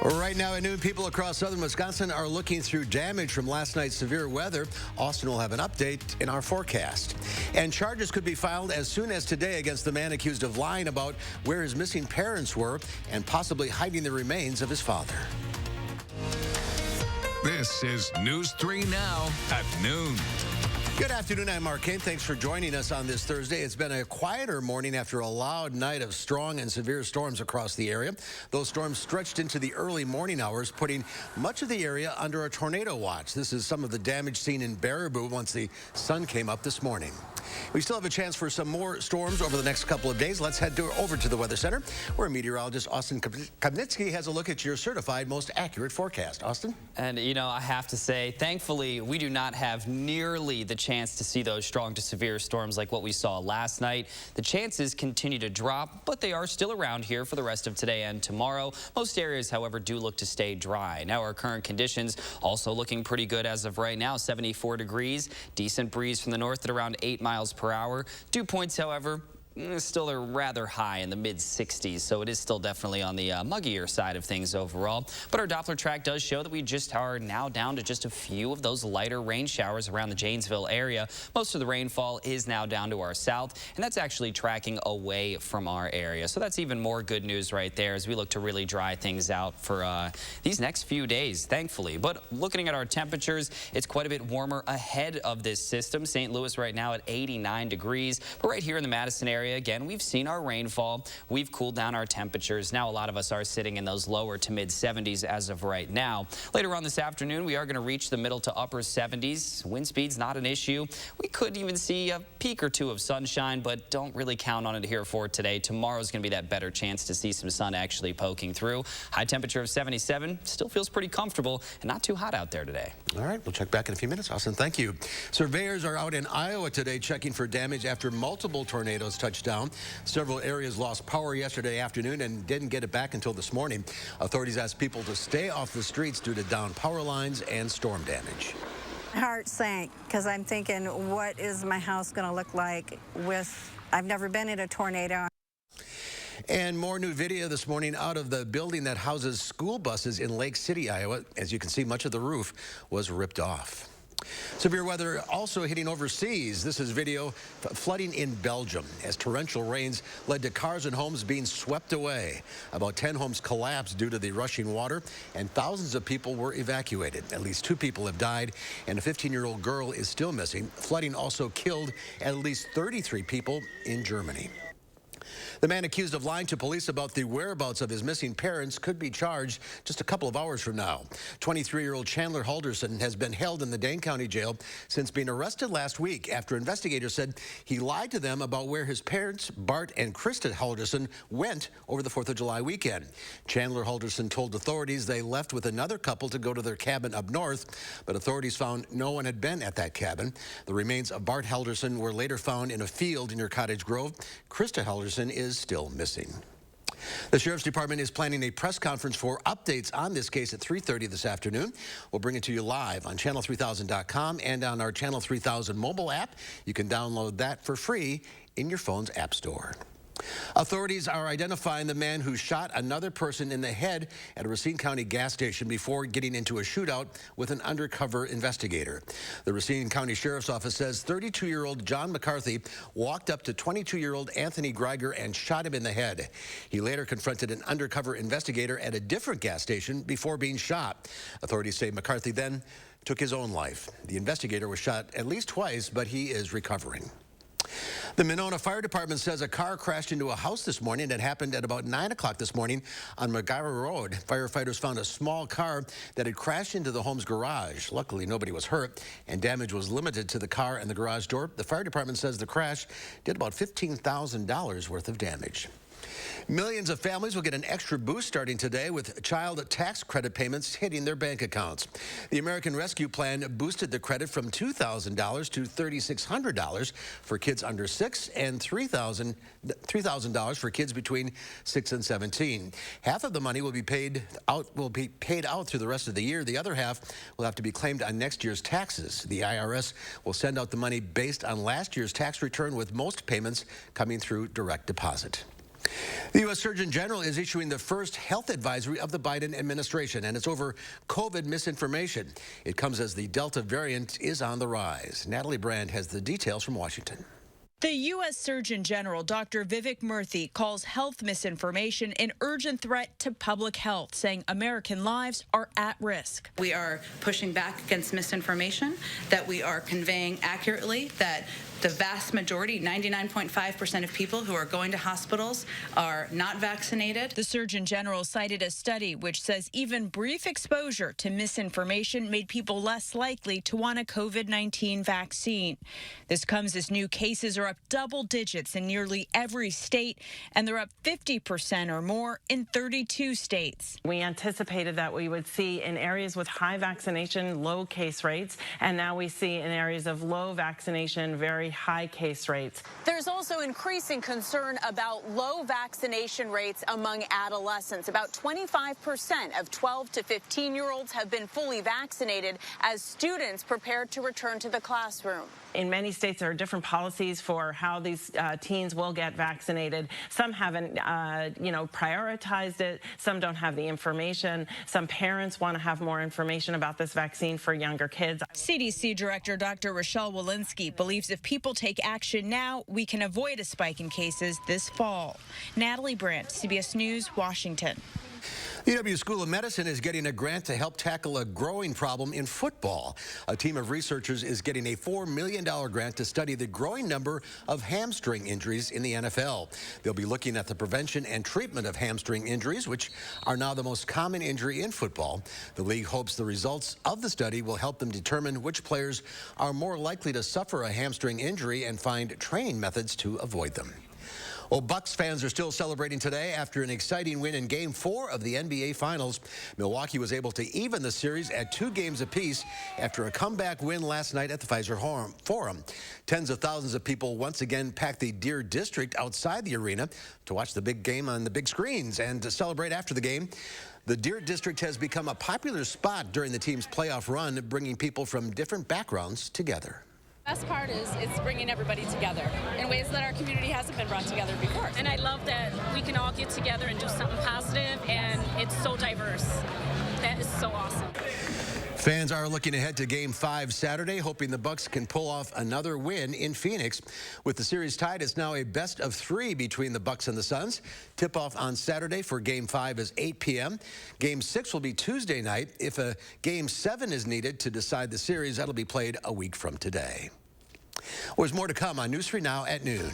Right now at noon, people across southern Wisconsin are looking through damage from last night's severe weather. Austin will have an update in our forecast. And charges could be filed as soon as today against the man accused of lying about where his missing parents were and possibly hiding the remains of his father. This is News 3 Now at noon. Good afternoon, I'm Mark Kane. Thanks for joining us on this Thursday. It's been a quieter morning after a loud night of strong and severe storms across the area. Those storms stretched into the early morning hours, putting much of the area under a tornado watch. This is some of the damage seen in Baraboo once the sun came up this morning. We still have a chance for some more storms over the next couple of days. Let's head over to the Weather Center, where meteorologist Austin Kopnitsky has a look at your certified most accurate forecast. Austin? And, you know, I have to say, thankfully, we do not have nearly the chance to see those strong to severe storms like what we saw last night. The chances continue to drop, but they are still around here for the rest of today and tomorrow. Most areas, however, do look to stay dry. Now, our current conditions also looking pretty good as of right now. 74 degrees, decent breeze from the north at around 8 miles per hour. Dew points, however, still are rather high in the mid-60s, so it is still definitely on the muggier side of things overall. But our Doppler track does show that we just are now down to just a few of those lighter rain showers around the Janesville area. Most of the rainfall is now down to our south, and that's actually tracking away from our area. So that's even more good news right there as we look to really dry things out for these next few days, thankfully. But looking at our temperatures, it's quite a bit warmer ahead of this system. St. Louis right now at 89 degrees, but right here in the Madison area, again, we've seen our rainfall. We've cooled down our temperatures. Now a lot of us are sitting in those lower to mid 70s as of right now. Later on this afternoon, we are going to reach the middle to upper 70s. Wind speed's not an issue. We could even see a peak or two of sunshine, but don't really count on it here for today. Tomorrow's going to be that better chance to see some sun actually poking through. High temperature of 77 still feels pretty comfortable and not too hot out there today. All right, we'll check back in a few minutes. Austin, thank you. Surveyors are out in Iowa today checking for damage after multiple tornadoes touched down. Several areas lost power yesterday afternoon and didn't get it back until this morning. Authorities asked people to stay off the streets due to downed power lines and storm damage. My heart sank because I'm thinking, what is my house going to look like I've never been in a tornado. And more new video this morning out of the building that houses school buses in Lake City, Iowa. As you can see, much of the roof was ripped off. Severe weather also hitting overseas. This is video flooding in Belgium as torrential rains led to cars and homes being swept away. About 10 homes collapsed due to the rushing water, and thousands of people were evacuated. At least 2 people have died, and a 15-year-old girl is still missing. Flooding also killed at least 33 people in Germany. The man accused of lying to police about the whereabouts of his missing parents could be charged just a couple of hours from now. 23-year-old Chandler Halderson has been held in the Dane County Jail since being arrested last week after investigators said he lied to them about where his parents, Bart and Krista Halderson, went over the 4th of July weekend. Chandler Halderson told authorities they left with another couple to go to their cabin up north, but authorities found no one had been at that cabin. The remains of Bart Halderson were later found in a field near Cottage Grove. Krista Halderson is still missing. The Sheriff's Department is planning a press conference for updates on this case at 3:30 this afternoon. We'll bring it to you live on channel3000.com and on our Channel 3000 mobile app. You can download that for free in your phone's app store. Authorities are identifying the man who shot another person in the head at a Racine County gas station before getting into a shootout with an undercover investigator. The Racine County Sheriff's Office says 32-year-old John McCarthy walked up to 22-year-old Anthony Greiger and shot him in the head. He later confronted an undercover investigator at a different gas station before being shot. Authorities say McCarthy then took his own life. The investigator was shot at least twice, but he is recovering. The Monona Fire Department says a car crashed into a house this morning. It happened at about 9 o'clock this morning on McGarra Road. Firefighters found a small car that had crashed into the home's garage. Luckily, nobody was hurt, and damage was limited to the car and the garage door. The fire department says the crash did about $15,000 worth of damage. Millions of families will get an extra boost starting today with child tax credit payments hitting their bank accounts. The American Rescue Plan boosted the credit from $2,000 to $3,600 for kids under 6 and $3,000 for kids between 6 and 17. Half of the money will be paid out through the rest of the year. The other half will have to be claimed on next year's taxes. The IRS will send out the money based on last year's tax return, with most payments coming through direct deposit. The U.S. Surgeon General is issuing the first health advisory of the Biden administration, and it's over COVID misinformation. It comes as the Delta variant is on the rise. Natalie Brand has the details from Washington. The U.S. Surgeon General, Dr. Vivek Murthy, calls health misinformation an urgent threat to public health, saying American lives are at risk. We are pushing back against misinformation, that we are conveying accurately that the vast majority, 99.5% of people who are going to hospitals are not vaccinated. The Surgeon General cited a study which says even brief exposure to misinformation made people less likely to want a COVID-19 vaccine. This comes as new cases are up double digits in nearly every state, and they're up 50% or more in 32 states. We anticipated that we would see in areas with high vaccination, low case rates, and now we see in areas of low vaccination, very high case rates. There's also increasing concern about low vaccination rates among adolescents. About 25% of 12 to 15-year-olds have been fully vaccinated as students prepare to return to the classroom. In many states, there are different policies for how these teens will get vaccinated. Some haven't, prioritized it. Some don't have the information. Some parents want to have more information about this vaccine for younger kids. CDC Director Dr. Rochelle Walensky believes if people take action now, we can avoid a spike in cases this fall. Natalie Brandt, CBS News, Washington. The UW School of Medicine is getting a grant to help tackle a growing problem in football. A team of researchers is getting a $4 million grant to study the growing number of hamstring injuries in the NFL. They'll be looking at the prevention and treatment of hamstring injuries, which are now the most common injury in football. The league hopes the results of the study will help them determine which players are more likely to suffer a hamstring injury and find training methods to avoid them. Well, Bucks fans are still celebrating today after an exciting win in Game 4 of the NBA Finals. Milwaukee was able to even the series at 2 games apiece after a comeback win last night at the Pfizer Forum. Tens of thousands of people once again packed the Deer District outside the arena to watch the big game on the big screens and to celebrate after the game. The Deer District has become a popular spot during the team's playoff run, bringing people from different backgrounds together. The best part is it's bringing everybody together in ways that our community hasn't been brought together before. And I love that we can all get together and do something positive, and it's so diverse. That is so awesome. Fans are looking ahead to Game 5 Saturday, hoping the Bucks can pull off another win in Phoenix. With the series tied, it's now a best-of-3 between the Bucks and the Suns. Tip-off on Saturday for Game 5 is 8 p.m. Game 6 will be Tuesday night. If a Game 7 is needed to decide the series, that'll be played a week from today. Well, there's more to come on News 3 Now at noon.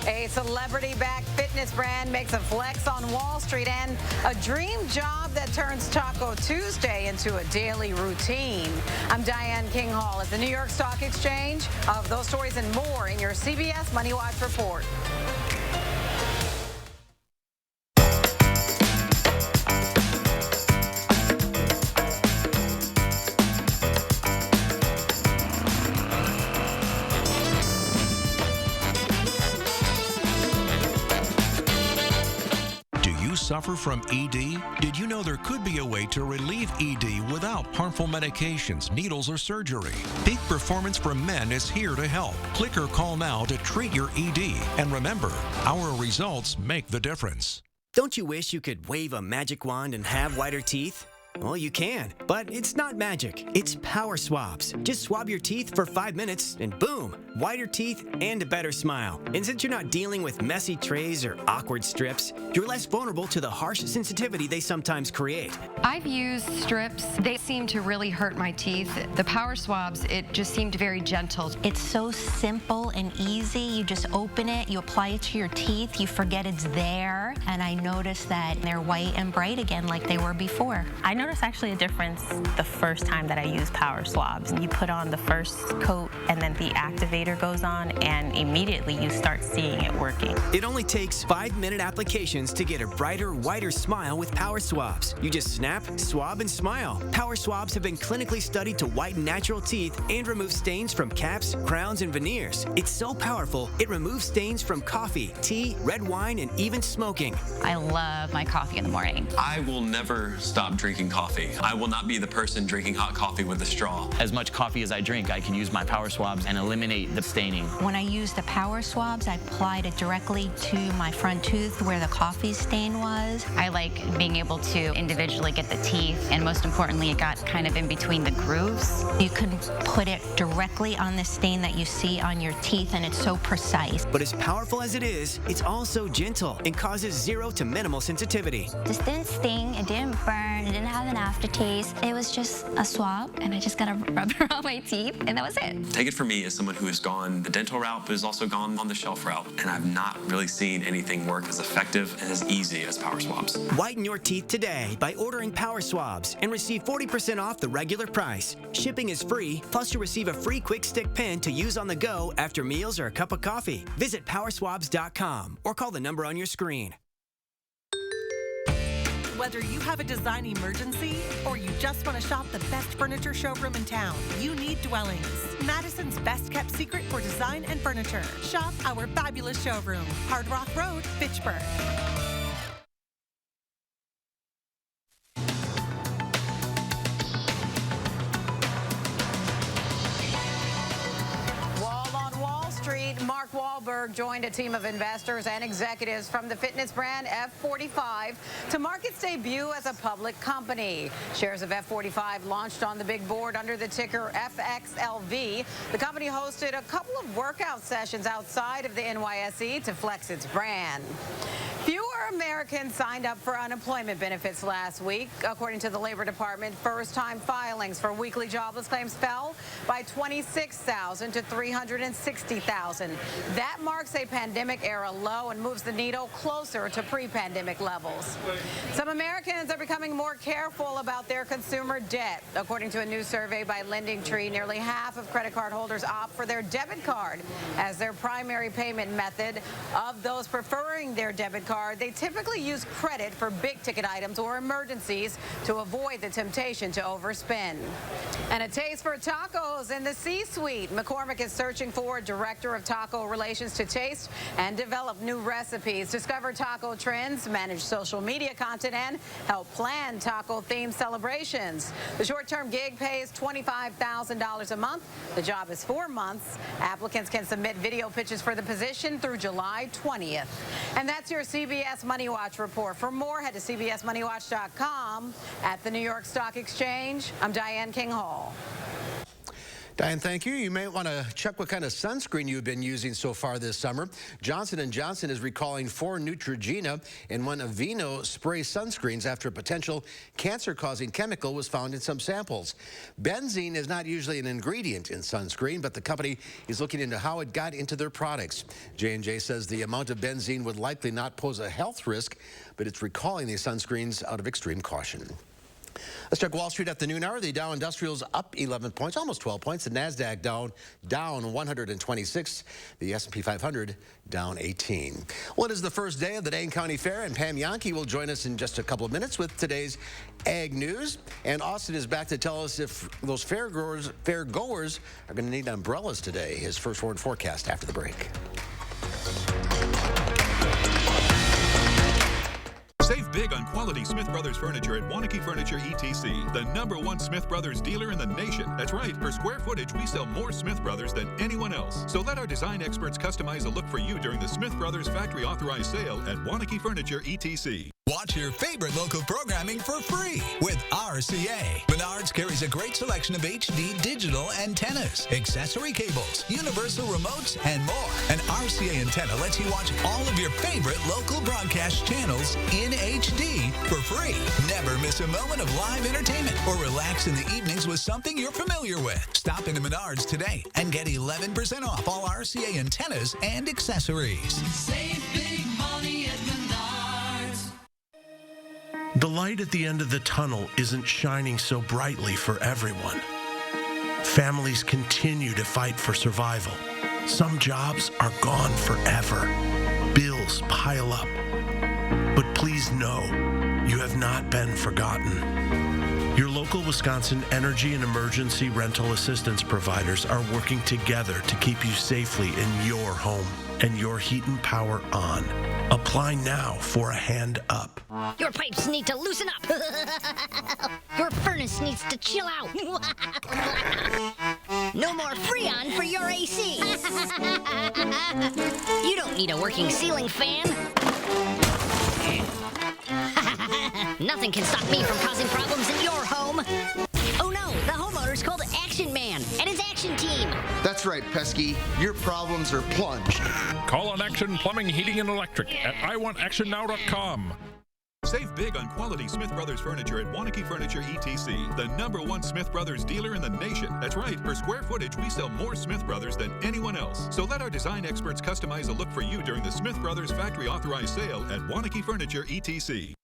A celebrity-backed fitness brand makes a flex on Wall Street, and a dream job that turns Taco Tuesday into a daily routine. I'm Diane Kinghall at the New York Stock Exchange. Of those stories and more in your CBS Money Watch report. Suffer from ED? Did you know there could be a way to relieve ED without harmful medications, needles, or surgery? Peak Performance for Men is here to help. Click or call now to treat your ED. And remember, our results make the difference. Don't you wish you could wave a magic wand and have whiter teeth? Well, you can, but it's not magic. It's power swabs. Just swab your teeth for 5 minutes and boom, whiter teeth and a better smile. And since you're not dealing with messy trays or awkward strips, you're less vulnerable to the harsh sensitivity they sometimes create. I've used strips. They seem to really hurt my teeth. The power swabs, it just seemed very gentle. It's so simple and easy. You just open it, you apply it to your teeth, you forget it's there, and I noticed that they're white and bright again like they were before. I noticed actually a difference the first time that I used power swabs. You put on the first coat and then the activator goes on, and immediately you start seeing it working. It only takes 5-minute applications to get a brighter, whiter smile with power swabs. You just snap, swab, and smile. Power swabs have been clinically studied to whiten natural teeth and remove stains from caps, crowns, and veneers. It's so powerful, it removes stains from coffee, tea, red wine, and even smoking. I love my coffee in the morning. I will never stop drinking coffee. I will not be the person drinking hot coffee with a straw. As much coffee as I drink, I can use my power swabs and eliminate the staining. When I use the power swabs, I applied it directly to my front tooth where the coffee stain was. I like being able to individually get the teeth, and most importantly, it got kind of in between the grooves. You can put it directly on the stain that you see on your teeth, and it's so precise. But as powerful as it is, it's also gentle and causes 0 to minimal sensitivity. This didn't sting, it didn't burn, it didn't have an aftertaste. It was just a swab, and I just got a rubber on my teeth, and that was it. Take it from me as someone who has gone the dental route, but has also gone on the shelf route, and I've not really seen anything work as effective and as easy as power swabs. Whiten your teeth today by ordering power swabs and receive 40% off the regular price. Shipping is free, plus you'll receive a free quick stick pen to use on the go after meals or a cup of coffee. Visit powerswabs.com or call the number on your screen. Whether you have a design emergency or you just want to shop the best furniture showroom in town, you need Dwellings, Madison's best kept secret for design and furniture. Shop our fabulous showroom, Hard Rock Road, Fitchburg. Mark Wahlberg joined a team of investors and executives from the fitness brand F45 to mark its debut as a public company. Shares of F45 launched on the big board under the ticker FXLV. The company hosted a couple of workout sessions outside of the NYSE to flex its brand. Fewer Americans signed up for unemployment benefits last week. According to the Labor Department, first-time filings for weekly jobless claims fell by 26,000 to 360,000. That marks a pandemic-era low and moves the needle closer to pre-pandemic levels. Some Americans are becoming more careful about their consumer debt. According to a new survey by LendingTree, nearly half of credit card holders opt for their debit card as their primary payment method. Of those preferring their debit card, they typically use credit for big-ticket items or emergencies to avoid the temptation to overspend. And a taste for tacos in the C-suite. McCormick is searching for a director of taco relations to taste and develop new recipes, discover taco trends, manage social media content, and help plan taco-themed celebrations. The short-term gig pays $25,000 a month. The job is 4 months. Applicants can submit video pitches for the position through July 20th. And that's your CBS Money Watch report. For more, head to cbsmoneywatch.com. At the New York Stock Exchange, I'm Diane King Hall. Diane, thank you. You may want to check what kind of sunscreen you've been using so far this summer. Johnson & Johnson is recalling 4 Neutrogena and 1 Aveeno spray sunscreens after a potential cancer-causing chemical was found in some samples. Benzene is not usually an ingredient in sunscreen, but the company is looking into how it got into their products. J&J says the amount of benzene would likely not pose a health risk, but it's recalling these sunscreens out of extreme caution. Let's check Wall Street at the noon hour. The Dow Industrials up 11 points, almost 12 points. The NASDAQ down 126. The S&P 500 down 18. Well, it is the first day of the Dane County Fair, and Pam Yankee will join us in just a couple of minutes with today's Ag News. And Austin is back to tell us if those fairgoers are going to need umbrellas today. His first word forecast after the break. Save big on quality Smith Brothers furniture at Wanakee Furniture ETC, the #1 Smith Brothers dealer in the nation. That's right, per square footage, we sell more Smith Brothers than anyone else. So let our design experts customize a look for you during the Smith Brothers factory authorized sale at Wanakee Furniture ETC. Watch your favorite local programming for free with RCA. Menards carries a great selection of HD digital antennas, accessory cables, universal remotes, and more. An RCA antenna lets you watch all of your favorite local broadcast channels in HD for free. Never miss a moment of live entertainment or relax in the evenings with something you're familiar with. Stop into Menards today and get 11% off all RCA antennas and accessories. Save big money at Menards. The light at the end of the tunnel isn't shining so brightly for everyone. Families continue to fight for survival. Some jobs are gone forever. Bills pile up. But please know, you have not been forgotten. Your local Wisconsin energy and emergency rental assistance providers are working together to keep you safely in your home. and your heat and power on. Apply now for a hand up. Your pipes need to loosen up. Your furnace needs to chill out. No more Freon for your AC. You don't need a working ceiling fan. Nothing can stop me from causing problems in your home. Oh no, the homeowner's called Action Man and his action team. That's right, Pesky. Your problems are plunged. Call on Action Plumbing, Heating, and Electric at iwantactionnow.com. Save big on quality Smith Brothers furniture at Wanakee Furniture ETC, the #1 Smith Brothers dealer in the nation. That's right, per square footage, we sell more Smith Brothers than anyone else. So let our design experts customize a look for you during the Smith Brothers factory authorized sale at Wanakee Furniture ETC.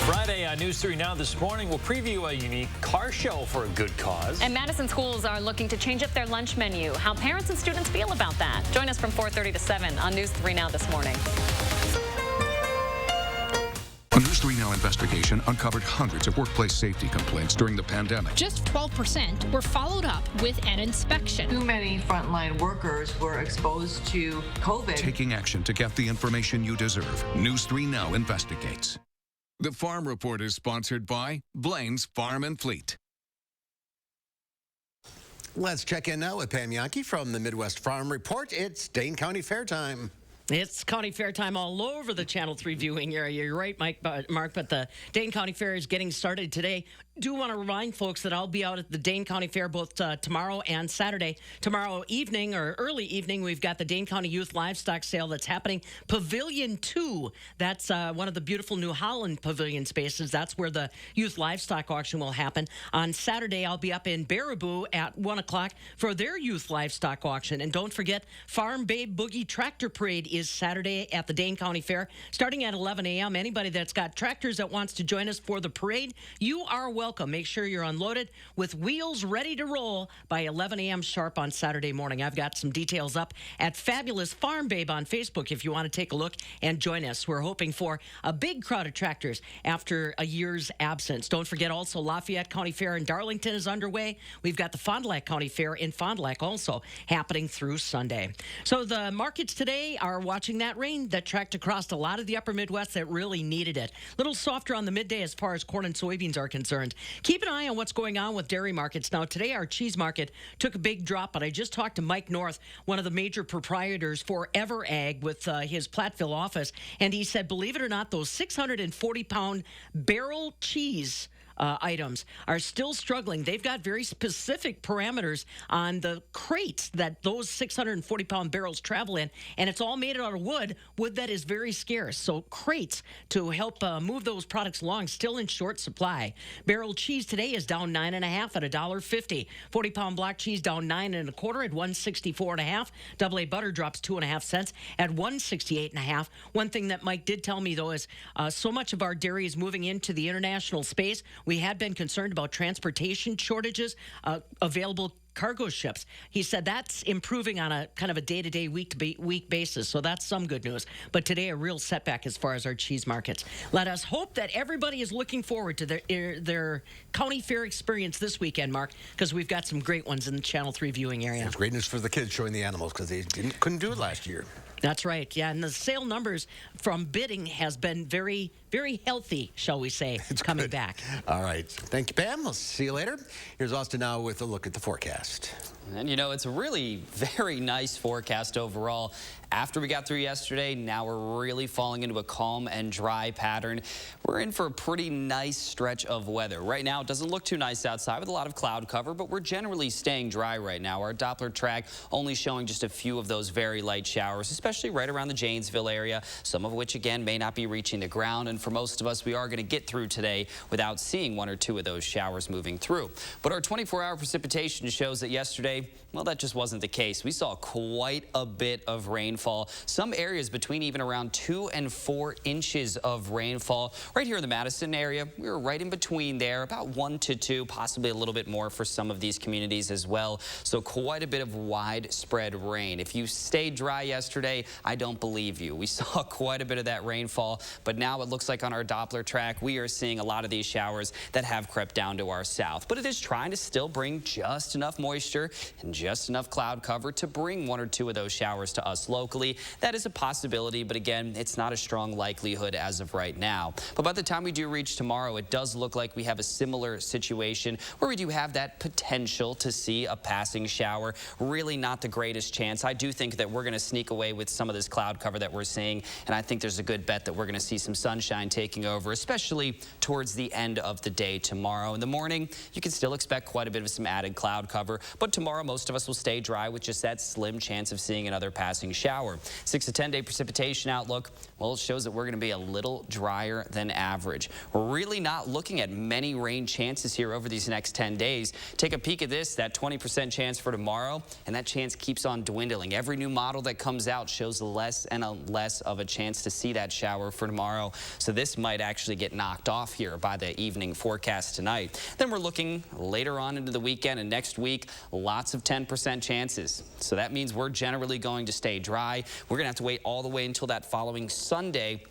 Friday on News 3 Now this morning, we'll preview a unique car show for a good cause. And Madison schools are looking to change up their lunch menu. How parents and students feel about that. Join us from 4:30 to 7 on News 3 Now this morning. A News 3 Now investigation uncovered hundreds of workplace safety complaints during the pandemic. Just 12% were followed up with an inspection. Too many frontline workers were exposed to COVID. Taking action to get the information you deserve. News 3 Now investigates. The Farm Report is sponsored by Blaine's Farm and Fleet. Let's check in now with Pam Yankee from the Midwest Farm Report. It's Dane County Fair time. It's County Fair time all over the Channel 3 viewing area. You're right, Mark, but the Dane County Fair is getting started today. Do want to remind folks that I'll be out at the Dane County Fair both tomorrow and Saturday. Tomorrow evening or early evening, we've got the Dane County Youth Livestock Sale that's happening. Pavilion 2, that's one of the beautiful New Holland pavilion spaces. That's where the Youth Livestock Auction will happen. On Saturday, I'll be up in Baraboo at 1 o'clock for their Youth Livestock Auction. And don't forget, Farm Babe Boogie Tractor Parade is Saturday at the Dane County Fair, starting at 11 a.m. Anybody that's got tractors that wants to join us for the parade, you are welcome. Make sure you're unloaded with wheels ready to roll by 11 a.m. sharp on Saturday morning. I've got some details up at Fabulous Farm Babe on Facebook if you want to take a look and join us. We're hoping for a big crowd of tractors after a year's absence. Don't forget also Lafayette County Fair in Darlington is underway. We've got the Fond du Lac County Fair in Fond du Lac also happening through Sunday. So the markets today are watching that rain that tracked across a lot of the upper Midwest that really needed it. A little softer on the midday as far as corn and soybeans are concerned. Keep an eye on what's going on with dairy markets. Now, today our cheese market took a big drop, but I just talked to Mike North, one of the major proprietors for EverAg with his Platteville office, and he said, believe it or not, those 640-pound barrel cheese items are still struggling. They've got very specific parameters on the crates that those 640-pound barrels travel in, and it's all made out of wood that is very scarce. So crates to help move those products along still in short supply. Barrel cheese today is down 9.5 at $1.50. 40-pound block cheese down 9.25 at $1.64.5. Double A butter drops 2.5 cents at $1.68.5. One thing that Mike did tell me though is so much of our dairy is moving into the international space. We had been concerned about transportation shortages, available cargo ships. He said that's improving on a kind of a day-to-day, week-to-week basis, so that's some good news. But today, a real setback as far as our cheese markets. Let us hope that everybody is looking forward to their county fair experience this weekend, Mark, because we've got some great ones in the Channel 3 viewing area. It's great news for the kids showing the animals because they couldn't do it last year. That's right, yeah, and the sale numbers from bidding has been very, very healthy, shall we say, coming back. All right, thank you, Pam. We'll see you later. Here's Austin now with a look at the forecast. And you know, it's a really very nice forecast overall. After we got through yesterday, now we're really falling into a calm and dry pattern. We're in for a pretty nice stretch of weather. Right now, it doesn't look too nice outside with a lot of cloud cover, but we're generally staying dry right now. Our Doppler track only showing just a few of those very light showers, especially right around the Janesville area, some of which, again, may not be reaching the ground. And for most of us, we are going to get through today without seeing one or two of those showers moving through. But our 24-hour precipitation shows that yesterday, well, that just wasn't the case. We saw quite a bit of rainfall. Some areas between even around 2 and 4 inches of rainfall. Right here in the Madison area, we were right in between there, about 1 to 2, possibly a little bit more for some of these communities as well. So quite a bit of widespread rain. If you stayed dry yesterday, I don't believe you. We saw quite a bit of that rainfall, but now it looks like on our Doppler track, we are seeing a lot of these showers that have crept down to our south. But it is trying to still bring just enough moisture and just enough cloud cover to bring 1 or 2 of those showers to us locally. locally. That is a possibility, but again, it's not a strong likelihood as of right now. But by the time we do reach tomorrow, it does look like we have a similar situation where we do have that potential to see a passing shower. Really not the greatest chance. I do think that we're going to sneak away with some of this cloud cover that we're seeing, and I think there's a good bet that we're going to see some sunshine taking over, especially towards the end of the day tomorrow. In the morning, you can still expect quite a bit of some added cloud cover, but tomorrow most of us will stay dry with just that slim chance of seeing another passing shower. 6 to 10 day precipitation outlook, well, it shows that we're going to be a little drier than average. We're really not looking at many rain chances here over these next 10 days. Take a peek at this, that 20% chance for tomorrow, and that chance keeps on dwindling. Every new model that comes out shows less and less of a chance to see that shower for tomorrow. So this might actually get knocked off here by the evening forecast tonight. Then we're looking later on into the weekend and next week, lots of 10% chances. So that means we're generally going to stay dry. We're going to have to wait all the way until that following Sunday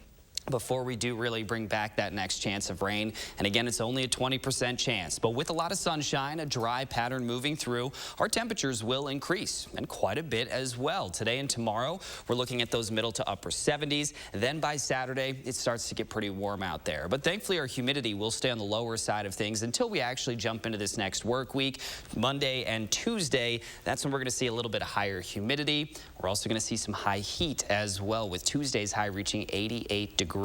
before we do really bring back that next chance of rain. And again, it's only a 20% chance. But with a lot of sunshine, a dry pattern moving through, our temperatures will increase, and quite a bit as well. Today and tomorrow, we're looking at those middle to upper 70s. Then by Saturday, it starts to get pretty warm out there. But thankfully, our humidity will stay on the lower side of things until we actually jump into this next work week. Monday and Tuesday, that's when we're going to see a little bit higher humidity. We're also going to see some high heat as well, with Tuesday's high reaching 88 degrees.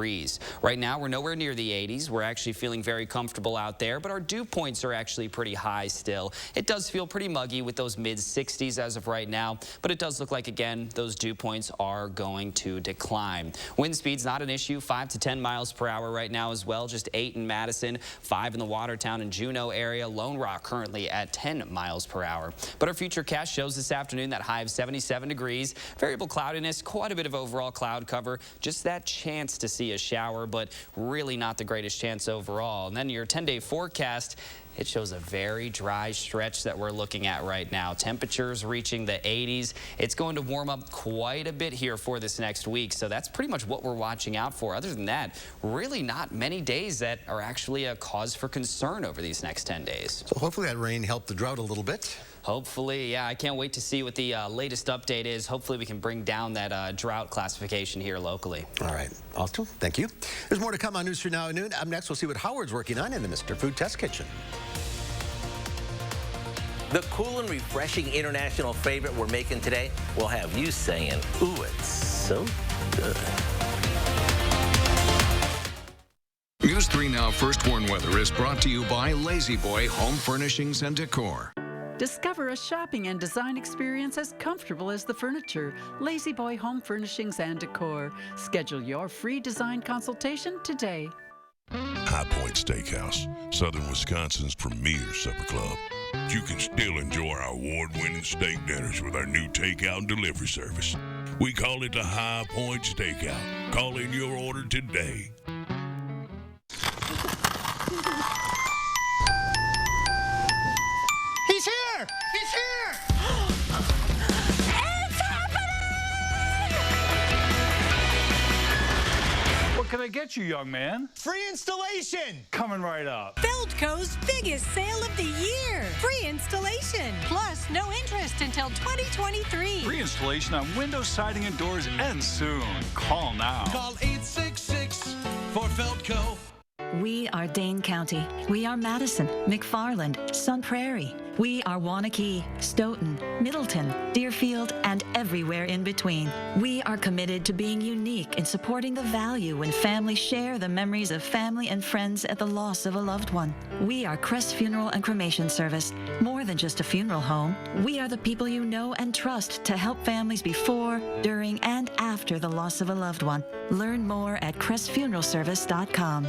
Right now, we're nowhere near the 80s. We're actually feeling very comfortable out there, but our dew points are actually pretty high still. It does feel pretty muggy with those mid-60s as of right now, but it does look like, again, those dew points are going to decline. Wind speed's not an issue, 5 to 10 miles per hour right now as well, just 8 in Madison, 5 in the Watertown and Juneau area. Lone Rock currently at 10 miles per hour. But our futurecast shows this afternoon that high of 77 degrees, variable cloudiness, quite a bit of overall cloud cover, just that chance to see a shower, but really not the greatest chance overall. And then your 10-day forecast, it shows a very dry stretch that we're looking at right now. Temperatures reaching the 80s. It's going to warm up quite a bit here for this next week, so that's pretty much what we're watching out for. Other than that, really not many days that are actually a cause for concern over these next 10 days. So hopefully that rain helped the drought a little bit. Hopefully, yeah. I can't wait to see what the latest update is. Hopefully we can bring down that drought classification here locally. All right. Awesome. Thank you. There's more to come on News 3 Now at noon. Up next, we'll see what Howard's working on in the Mr. Food Test Kitchen. The cool and refreshing international favorite we're making today will have you saying, ooh, it's so good. News 3 Now First Warn Weather is brought to you by Lazy Boy Home Furnishings and Decor. Discover a shopping and design experience as comfortable as the furniture. Lazy Boy Home Furnishings and Decor. Schedule your free design consultation today. High Point Steakhouse, Southern Wisconsin's premier supper club. You can still enjoy our award-winning steak dinners with our new takeout and delivery service. We call it the High Point Steakout. Call in your order today. He's here! He's here! It's happening! What can I get you, young man? Free installation! Coming right up. Feldco's biggest sale of the year. Free installation. Plus, no interest until 2023. Free installation on windows, siding, and doors ends soon. Call now. Call 866 for Feldco. We are Dane County. We are Madison, McFarland, Sun Prairie. We are Wanakee, Stoughton, Middleton, Deerfield, and everywhere in between. We are committed to being unique in supporting the value when families share the memories of family and friends at the loss of a loved one. We are Crest Funeral and Cremation Service. More than just a funeral home, we are the people you know and trust to help families before, during, and after the loss of a loved one. Learn more at crestfuneralservice.com.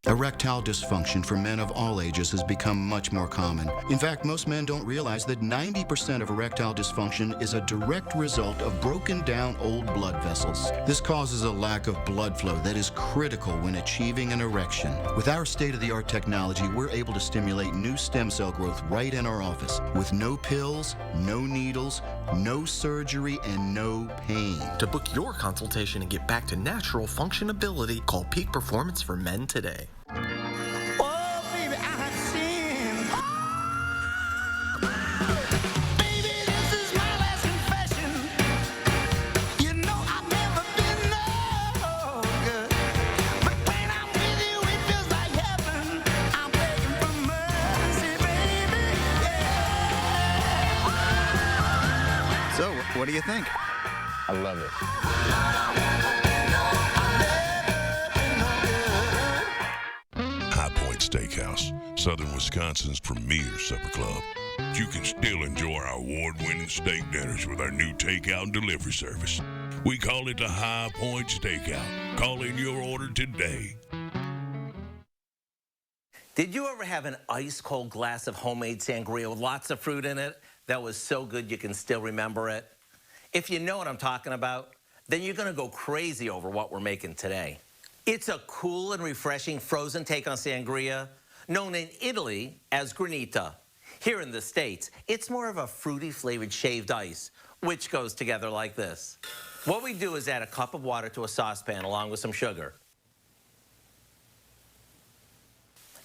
Erectile dysfunction for men of all ages has become much more common. In fact, most men don't realize that 90% of erectile dysfunction is a direct result of broken down old blood vessels. This causes a lack of blood flow that is critical when achieving an erection. With our state-of-the-art technology, we're able to stimulate new stem cell growth right in our office with no pills, no needles, no surgery, and no pain. To book your consultation and get back to natural functionability, call Peak Performance for Men today. Oh, baby, I have sinned. Baby, this is my last confession. You know What do you think? I love it. High Point Steakhouse, Southern Wisconsin's premier supper club. You can still enjoy our award-winning steak dinners with our new takeout and delivery service. We call it the High Point Steakout. Call in your order today. Did you ever have an ice-cold glass of homemade sangria with lots of fruit in it that was so good you can still remember it? If you know what I'm talking about, then you're going to go crazy over what we're making today. It's a cool and refreshing frozen take on sangria, known in Italy as granita. Here in the States, it's more of a fruity flavored shaved ice, which goes together like this. What we do is add a cup of water to a saucepan along with some sugar.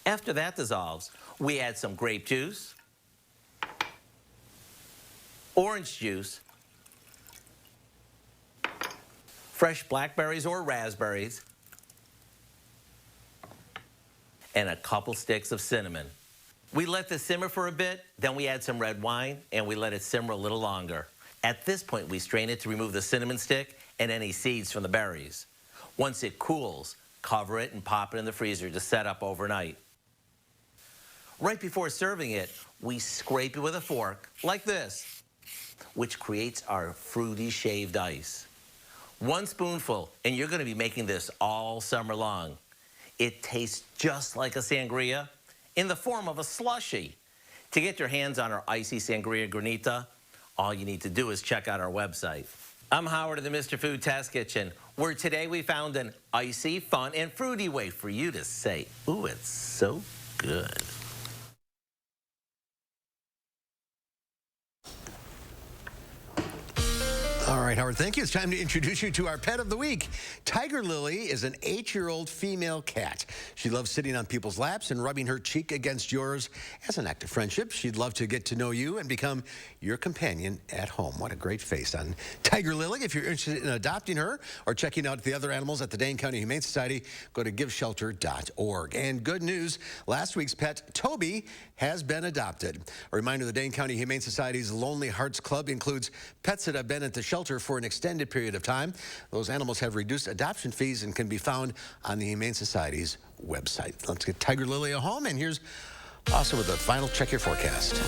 After that dissolves, we add some grape juice, orange juice, fresh blackberries or raspberries, and a couple sticks of cinnamon. We let this simmer for a bit, then we add some red wine, and we let it simmer a little longer. At this point, we strain it to remove the cinnamon stick and any seeds from the berries. Once it cools, cover it and pop it in the freezer to set up overnight. Right before serving it, we scrape it with a fork, like this, which creates our fruity shaved ice. 1 spoonful, and you're going to be making this all summer long. It tastes just like a sangria in the form of a slushie. To get your hands on our icy sangria granita, all you need to do is check out our website. I'm Howard of the Mr. Food Test Kitchen, where today we found an icy, fun, and fruity way for you to say, ooh, it's so good. All right, Howard, thank you. It's time to introduce you to our pet of the week. Tiger Lily is an 8-year-old female cat. She loves sitting on people's laps and rubbing her cheek against yours as an act of friendship. She'd love to get to know you and become your companion at home. What a great face on Tiger Lily. If you're interested in adopting her or checking out the other animals at the Dane County Humane Society, go to giveshelter.org. And good news, last week's pet, Toby, has been adopted. A reminder, the Dane County Humane Society's Lonely Hearts Club includes pets that have been at the shelter for an extended period of time. Those animals have reduced adoption fees and can be found on the Humane Society's website. Let's get Tiger Lily a home, and here's also with the final check your forecast.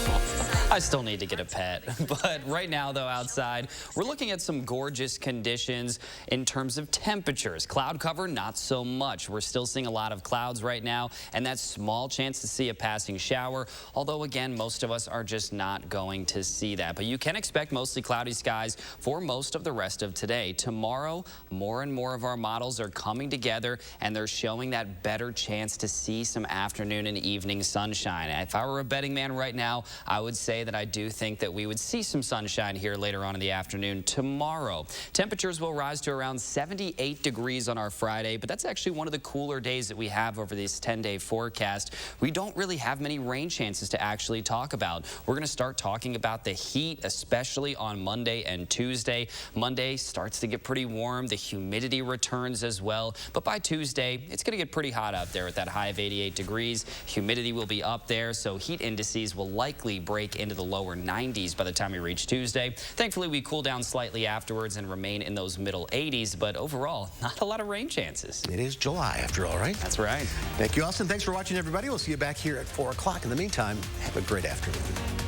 I still need to get a pet, but right now, though, outside, we're looking at some gorgeous conditions in terms of temperatures. Cloud cover, not so much. We're still seeing a lot of clouds right now, and that small chance to see a passing shower, although, again, most of us are just not going to see that. But you can expect mostly cloudy skies for most of the rest of today. Tomorrow, more and more of our models are coming together, and they're showing that better chance to see some afternoon and evening sunshine. If I were a betting man right now, I would say that I do think that we would see some sunshine here later on in the afternoon tomorrow. Temperatures will rise to around 78 degrees on our Friday, but that's actually one of the cooler days that we have over this 10-day forecast. We don't really have many rain chances to actually talk about. We're going to start talking about the heat, especially on Monday and Tuesday. Monday starts to get pretty warm. The humidity returns as well. But by Tuesday, it's going to get pretty hot out there at that high of 88 degrees. Humidity will be up there, so heat indices will likely break into the lower 90s by the time we reach Tuesday. Thankfully, we cool down slightly afterwards and remain in those middle 80s, but overall, not a lot of rain chances. It is July, after all, right? That's right. Thank you, Austin. Thanks for watching, everybody. We'll see you back here at 4 o'clock. In the meantime, have a great afternoon.